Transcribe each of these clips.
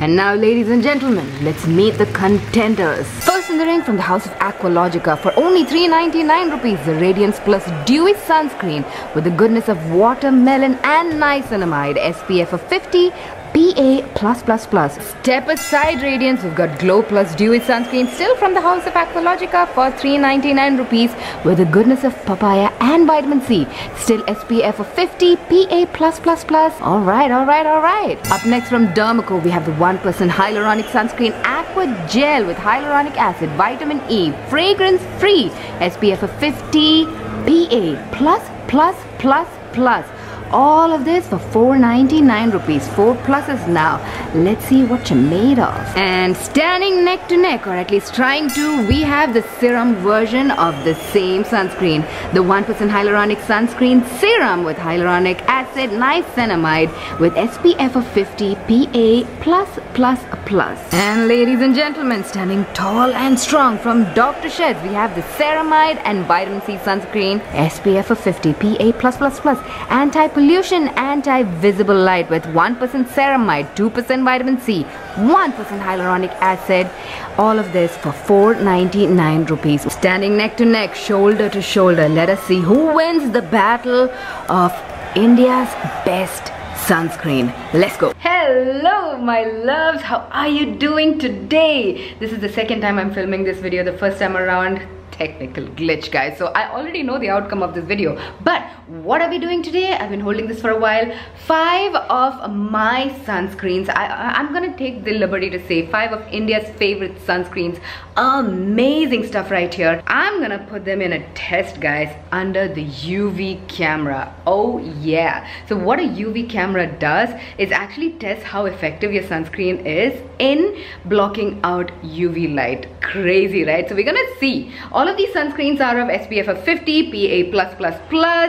And now, ladies and gentlemen, let's meet the contenders. First in the ring from the house of Aqualogica for only $399 rupees, the Radiance Plus Dewy Sunscreen with the goodness of watermelon and niacinamide, SPF of 50, PA+++. Step aside, Radiance. We've got Glow Plus Dewy Sunscreen still from the house of Aqualogica for $399 rupees with the goodness of papaya and vitamin C. Still SPF of 50, PA+++. Alright. Up next from Dermaco, we have the 1% Hyaluronic Sunscreen Aqua Gel with hyaluronic acid, vitamin E, fragrance free, SPF of 50, PA+++. All of this for $499 rupees. 4 pluses now. Let's see what you're made of. And standing neck to neck, or at least trying to, we have the serum version of the same sunscreen. The 1% Hyaluronic Sunscreen Serum with hyaluronic acid, niacinamide with SPF of 50, PA+++. And ladies and gentlemen, standing tall and strong from Dr.Sheth, we have the Ceramide and Vitamin C Sunscreen, SPF of 50, PA+++. Anti-pollution, anti-visible light with 1% ceramide, 2% vitamin C, 1% hyaluronic acid. All of this for $499 rupees. Standing neck to neck, shoulder to shoulder, let us see who wins the battle of India's best sunscreen. Let's go. Hello my loves, how are you doing today? This is the second time I'm filming this video. The first time around, technical glitch, guys, so I already know the outcome of this video. But what are we doing today? I've been holding this for a while. 5 of my sunscreens. I'm gonna take the liberty to say 5 of India's favorite sunscreens. Amazing stuff right here. I'm gonna put them in a test, guys, under the UV camera. Oh yeah. So what a UV camera does is actually test how effective your sunscreen is in blocking out UV light. Crazy, right? So we're gonna see. All of these sunscreens are of SPF of 50, PA+++,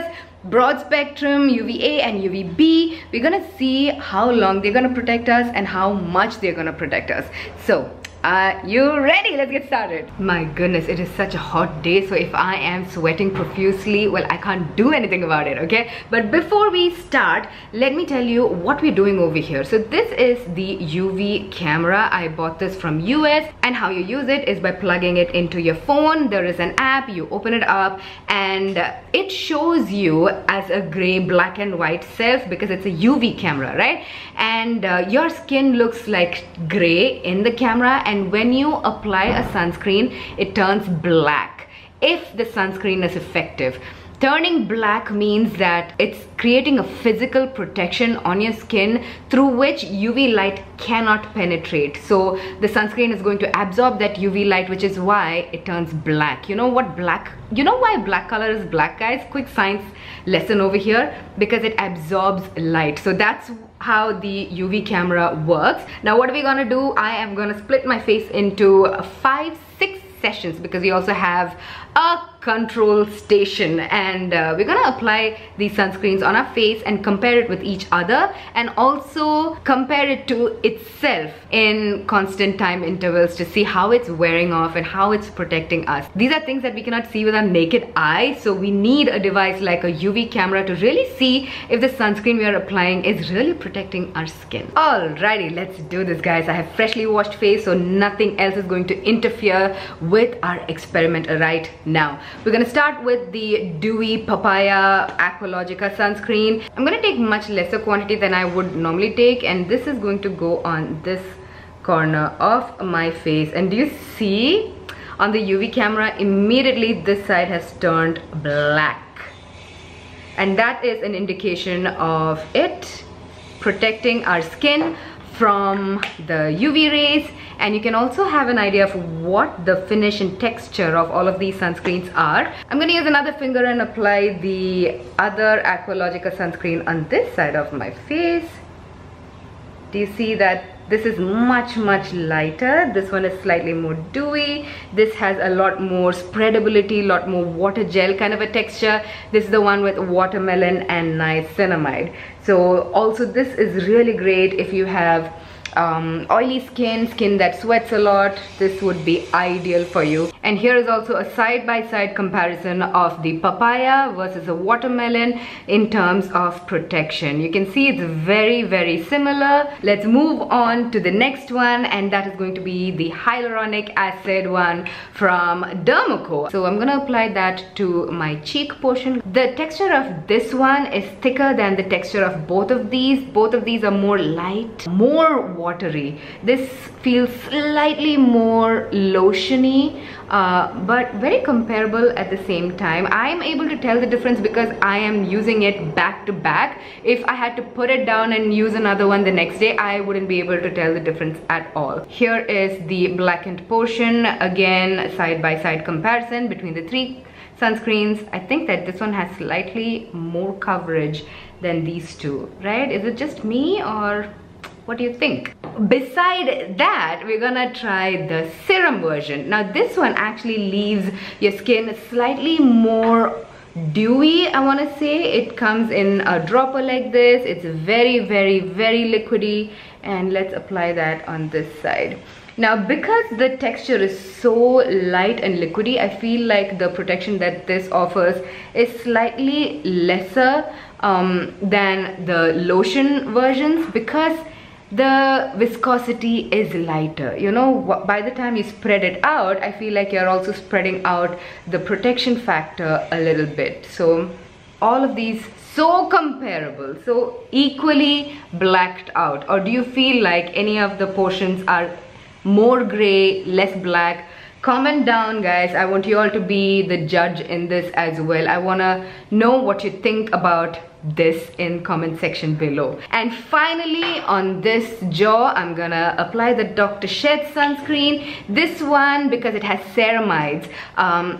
broad spectrum, UVA and UVB. We're gonna see how long they're gonna protect us and how much they're gonna protect us. So, are you ready? Let's get started. My goodness, it is such a hot day, so if I am sweating profusely, well, I can't do anything about it, okay? But before we start, let me tell you what we're doing over here. So this is the UV camera. I bought this from US, and how you use it is by plugging it into your phone. There is an app, you open it up, and it shows you as a gray, black and white self because it's a UV camera, right? And your skin looks like gray in the camera, and when you apply a sunscreen, it turns black if the sunscreen is effective. Turning black means that it's creating a physical protection on your skin through which UV light cannot penetrate. So the sunscreen is going to absorb that UV light, which is why it turns black. You know what black? You know why black color is black, guys? Quick science lesson over here. Because it absorbs light. So that's how the UV camera works. Now what are we gonna do? I am gonna split my face into 5-6 sessions because we also have a control station, and we're gonna apply these sunscreens on our face and compare it with each other, and also compare it to itself in constant time intervals to see how it's wearing off and how it's protecting us. These are things that we cannot see with our naked eye, so we need a device like a UV camera to really see if the sunscreen we are applying is really protecting our skin. Alrighty, let's do this, guys. I have freshly washed face, so nothing else is going to interfere with our experiment right now. We're gonna start with the Dewy Papaya Aqualogica sunscreen. I'm gonna take much lesser quantity than I would normally take, and this is going to go on this corner of my face. And do you see on the UV camera, immediately this side has turned black, and that is an indication of it protecting our skin from the UV rays. And you can also have an idea of what the finish and texture of all of these sunscreens are. I'm going to use another finger and apply the other Aqualogica sunscreen on this side of my face. Do you see that this is much lighter? This one is slightly more dewy. This has a lot more spreadability, a lot more water gel kind of a texture. This is the one with watermelon and niacinamide. So also this is really great if you have oily skin that sweats a lot. This would be ideal for you. And here is also a side-by-side comparison of the papaya versus a watermelon in terms of protection. You can see it's very, very similar. Let's move on to the next one, and that is going to be the hyaluronic acid one from Dermaco. So I'm gonna apply that to my cheek portion. The texture of this one is thicker than the texture of both of these. Both of these are more light, more watery. This feels slightly more lotiony, but very comparable at the same time. I'm able to tell the difference because I am using it back to back. If I had to put it down and use another one the next day, I wouldn't be able to tell the difference at all. Here is the blackened portion. Again, side by side comparison between the three sunscreens. I think that this one has slightly more coverage than these two, right? Is it just me, or what do you think? Beside that, we're gonna try the serum version. Now this one actually leaves your skin slightly more dewy, I want to say. It comes in a dropper like this. It's very, very, very liquidy. And let's apply that on this side. Now, because the texture is so light and liquidy, I feel like the protection that this offers is slightly lesser than the lotion versions, because the viscosity is lighter. You know, by the time you spread it out, I feel like you're also spreading out the protection factor a little bit. So all of these so comparable, so equally blacked out. Or do you feel like any of the portions are more gray, less black? Comment down, guys. I want you all to be the judge in this as well. I want to know what you think about this in comment section below. And finally, on this jaw, I'm gonna apply the Dr.Sheth sunscreen. This one, because it has ceramides,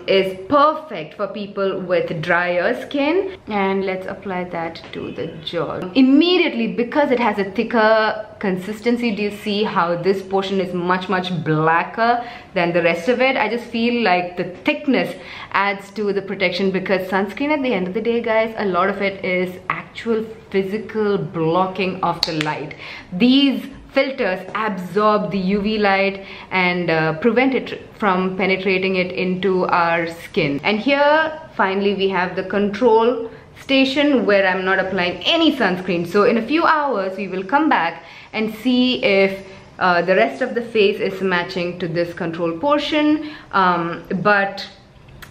is perfect for people with drier skin. And let's apply that to the jaw immediately. Because it has a thicker consistency, do you see how this portion is much blacker than the rest of it? I just feel like the thickness adds to the protection, because sunscreen, at the end of the day, guys, a lot of it is actual physical blocking of the light. These filters absorb the UV light and prevent it from penetrating it into our skin. And here finally we have the control station where I'm not applying any sunscreen. So in a few hours we will come back and see if the rest of the face is matching to this control portion. But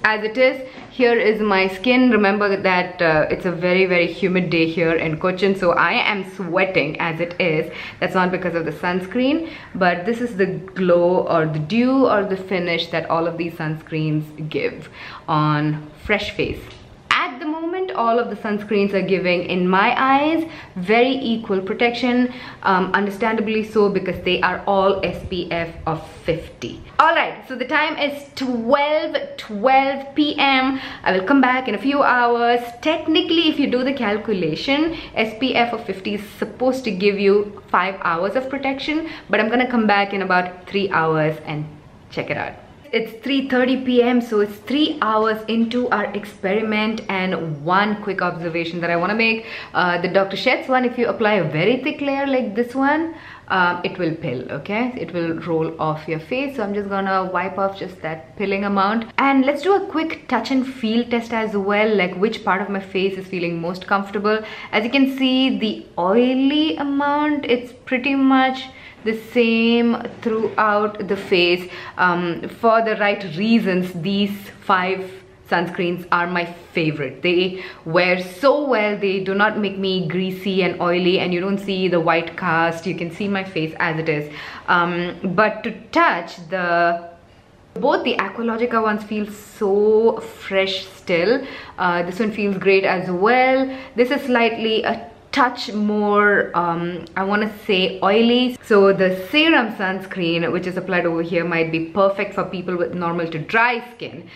as it is, here is my skin. Remember that it's a very humid day here in Cochin, so I am sweating as it is. That's not because of the sunscreen, but this is the glow or the dew or the finish that all of these sunscreens give on fresh face. At the moment, all of the sunscreens are giving, in my eyes, very equal protection, understandably so, because they are all SPF of 50. Alright, so the time is 12 p.m. I will come back in a few hours. Technically, if you do the calculation, SPF of 50 is supposed to give you 5 hours of protection, but I'm gonna come back in about 3 hours and check it out. It's 3:30 p.m. so it's 3 hours into our experiment. And one quick observation that I want to make, the Dr.Sheth's one, if you apply a very thick layer like this one, it will pill, okay? It will roll off your face. So I'm just gonna wipe off just that pilling amount. And let's do a quick touch and feel test as well, like which part of my face is feeling most comfortable. As you can see, the oily amount, it's pretty much the same throughout the face. For the right reasons, these 5 sunscreens are my favorite. They wear so well. They do not make me greasy and oily, and you don't see the white cast. You can see my face as it is. But to touch, both the Aqualogica ones feel so fresh still. This one feels great as well. This is slightly a touch more, I want to say, oily. So the serum sunscreen, which is applied over here, might be perfect for people with normal to dry skin.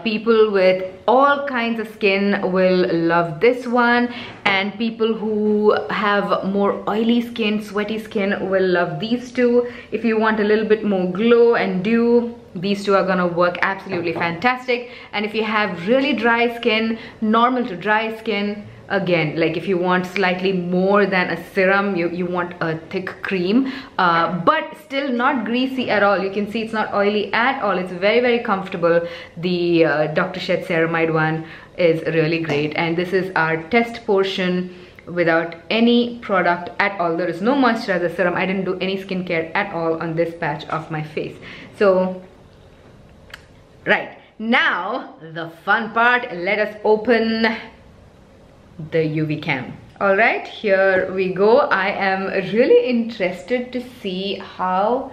People with all kinds of skin will love this one, and people who have more oily skin, sweaty skin, will love these two. If you want a little bit more glow and dew, these two are gonna work absolutely fantastic. And if you have really dry skin, normal to dry skin, again, like if you want slightly more than a serum, you want a thick cream, but still not greasy at all. You can see it's not oily at all. It's very, very comfortable. The Dr.Sheth ceramide one is really great, and this is our test portion without any product at all. There is no moisturizer serum. I didn't do any skincare at all on this patch of my face. So right now, the fun part, let us open the UV cam. All right, here we go. I am really interested to see how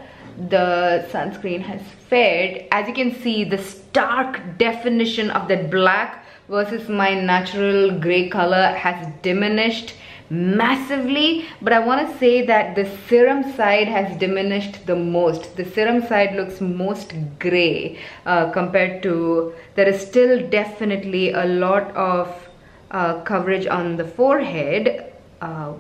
the sunscreen has fared. As you can see, the stark definition of that black versus my natural gray color has diminished massively, but I want to say that the serum side has diminished the most. The serum side looks most gray compared to, there is still definitely a lot of coverage on the forehead,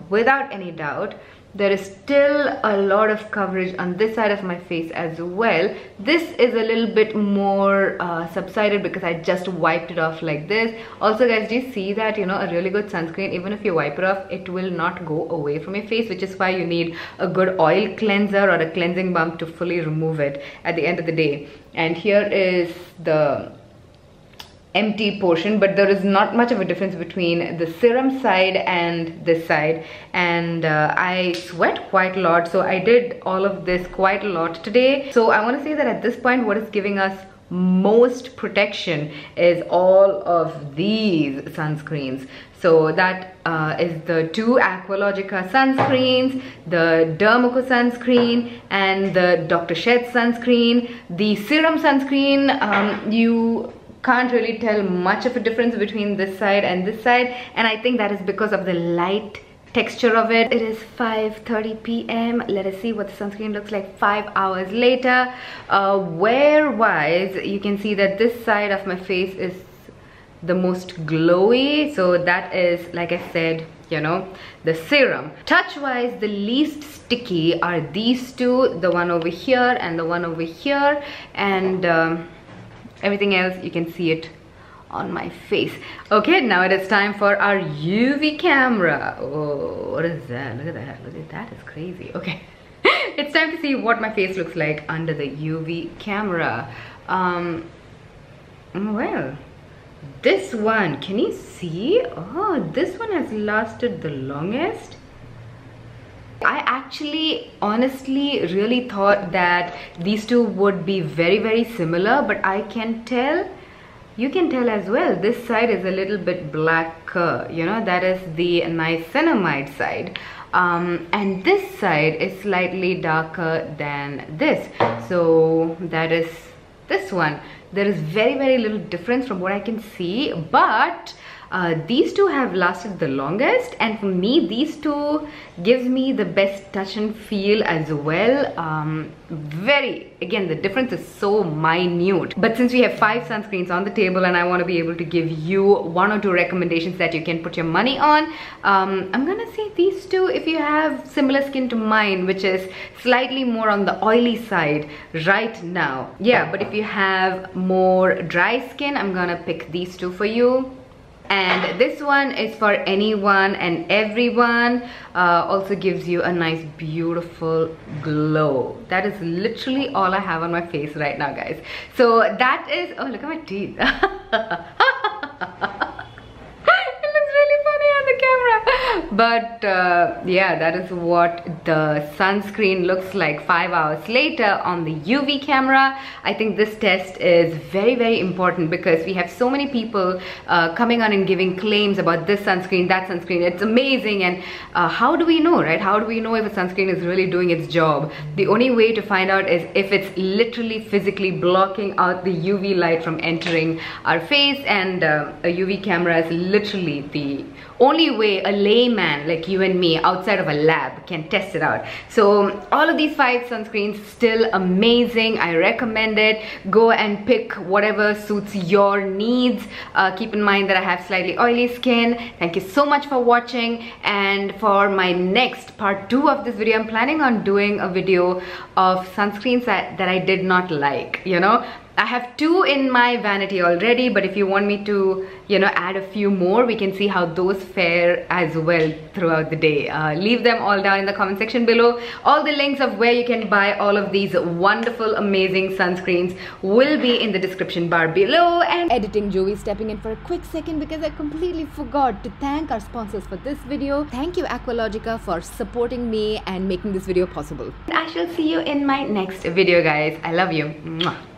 without any doubt. There is still a lot of coverage on this side of my face as well. This is a little bit more subsided because I just wiped it off like this. Also guys, do you see that, you know, a really good sunscreen, even if you wipe it off, it will not go away from your face, which is why you need a good oil cleanser or a cleansing balm to fully remove it at the end of the day. And here is the empty portion, but there is not much of a difference between the serum side and this side. And I sweat quite a lot, so I did all of this quite a lot today. So I want to say that at this point, what is giving us most protection is all of these sunscreens. So that is the two Aqualogica sunscreens, the Dermaco sunscreen, and the Dr.Sheth sunscreen. The serum sunscreen, you can't really tell much of a difference between this side and this side, and I think that is because of the light texture of it. It is 5:30 p.m. Let us see what the sunscreen looks like 5 hours later. Wear wise, you can see that this side of my face is the most glowy, so that is, like I said, you know, the serum. Touch wise, the least sticky are these two, the one over here and the one over here, and everything else you can see it on my face. Okay, now it is time for our UV camera. Oh, what is that? Look at that. Look at that. It's crazy. Okay. It's time to see what my face looks like under the UV camera. Well, this one, can you see? Oh, this one has lasted the longest. I actually honestly really thought that these two would be very, very similar, but I can tell, you can tell as well, this side is a little bit blacker, you know, that is the niacinamide side, and this side is slightly darker than this, so that is this one. There is very, very little difference from what I can see, but these two have lasted the longest, and for me these two gives me the best touch and feel as well. Again, the difference is so minute, but since we have 5 sunscreens on the table and I want to be able to give you 1 or 2 recommendations that you can put your money on, I'm gonna say these two if you have similar skin to mine, which is slightly more on the oily side right now. Yeah, but if you have more dry skin, I'm gonna pick these two for you. And this one is for anyone and everyone. Also gives you a nice beautiful glow. That is literally all I have on my face right now, guys. So that is, oh, look at my teeth. But yeah, that is what the sunscreen looks like 5 hours later on the UV camera. I think this test is very, very important because we have so many people coming on and giving claims about this sunscreen, that sunscreen. It's amazing, and how do we know, right? How do we know if a sunscreen is really doing its job? The only way to find out is if it's literally physically blocking out the UV light from entering our face, and a UV camera is literally the only way a layman like you and me outside of a lab can test it out. So all of these 5 sunscreens still amazing. I recommend it. Go and pick whatever suits your needs. Keep in mind that I have slightly oily skin. Thank you so much for watching, and for my next part 2 of this video, I'm planning on doing a video of sunscreens that I did not like, you know. I have 2 in my vanity already, but if you want me to, you know, add a few more, we can see how those fare as well throughout the day. Leave them all down in the comment section below. All the links of where you can buy all of these wonderful, amazing sunscreens will be in the description bar below. And editing Jovi stepping in for a quick second because I completely forgot to thank our sponsors for this video. Thank you Aqualogica for supporting me and making this video possible. I shall see you in my next video, guys. I love you. Mwah.